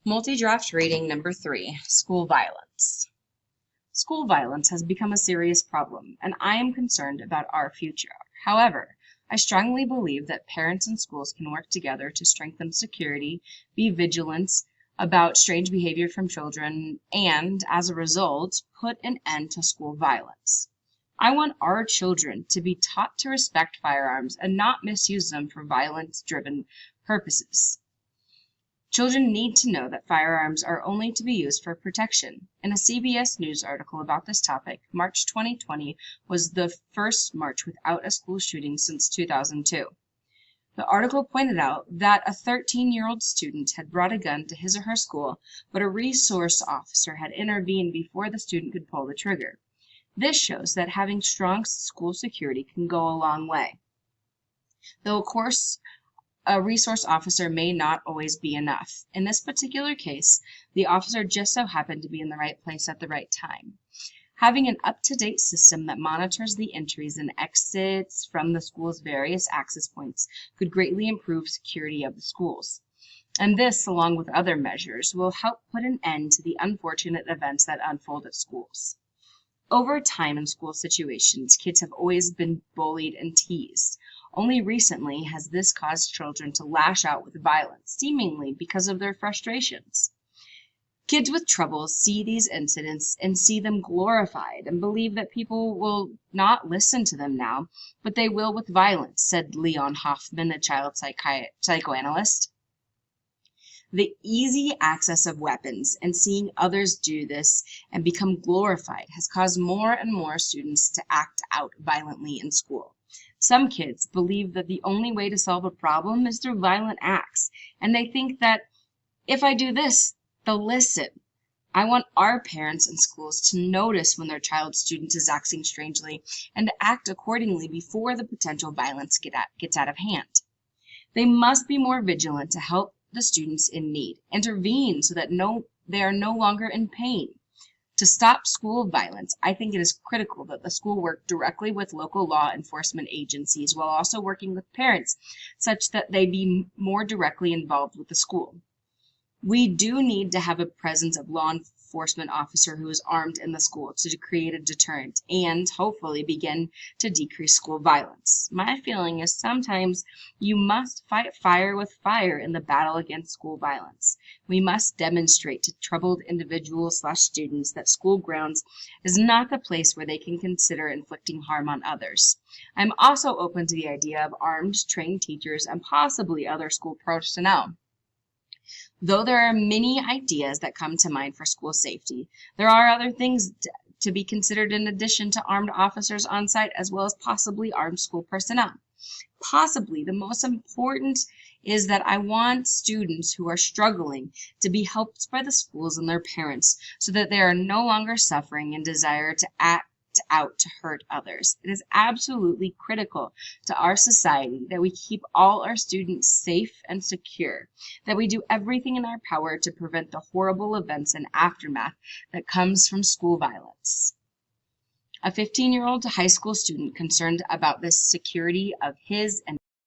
Multi-draft rating number 3, school violence. School violence has become a serious problem, and I am concerned about our future. However, I strongly believe that parents and schools can work together to strengthen security, be vigilant about strange behavior from children, and, as a result, put an end to school violence. I want our children to be taught to respect firearms and not misuse them for violence-driven purposes. Children need to know that firearms are only to be used for protection. In a CBS News article about this topic, March 2020 was the first March without a school shooting since 2002. The article pointed out that a 13-year-old student had brought a gun to his or her school, but a resource officer had intervened before the student could pull the trigger. This shows that having strong school security can go a long way. Though, of course, a resource officer may not always be enough. In this particular case, the officer just so happened to be in the right place at the right time. Having an up-to-date system that monitors the entries and exits from the school's various access points could greatly improve security of the schools. And this, along with other measures, will help put an end to the unfortunate events that unfold at schools. Over time in school situations, kids have always been bullied and teased. Only recently has this caused children to lash out with violence, seemingly because of their frustrations. Kids with troubles see these incidents and see them glorified and believe that people will not listen to them now, but they will with violence, said Leon Hoffman, a child psychoanalyst. The easy access of weapons and seeing others do this and become glorified has caused more and more students to act out violently in school. Some kids believe that the only way to solve a problem is through violent acts, and they think that if I do this, they'll listen. I want our parents and schools to notice when their child's student is acting strangely and to act accordingly before the potential violence gets out of hand. They must be more vigilant to help the students in need, intervene so that they are no longer in pain. To stop school violence, I think it is critical that the school work directly with local law enforcement agencies while also working with parents such that they be more directly involved with the school. We do need to have a presence of law enforcement officer who is armed in the school to create a deterrent and hopefully begin to decrease school violence. My feeling is sometimes you must fight fire with fire in the battle against school violence. We must demonstrate to troubled individuals/students that school grounds is not the place where they can consider inflicting harm on others. I'm also open to the idea of armed, trained teachers and possibly other school personnel. Though there are many ideas that come to mind for school safety, there are other things to be considered in addition to armed officers on site as well as possibly armed school personnel. Possibly the most important is that I want students who are struggling to be helped by the schools and their parents so that they are no longer suffering and desire to act out to hurt others. It is absolutely critical to our society that we keep all our students safe and secure, that we do everything in our power to prevent the horrible events and aftermath that comes from school violence. A 15-year-old high school student concerned about the security of his and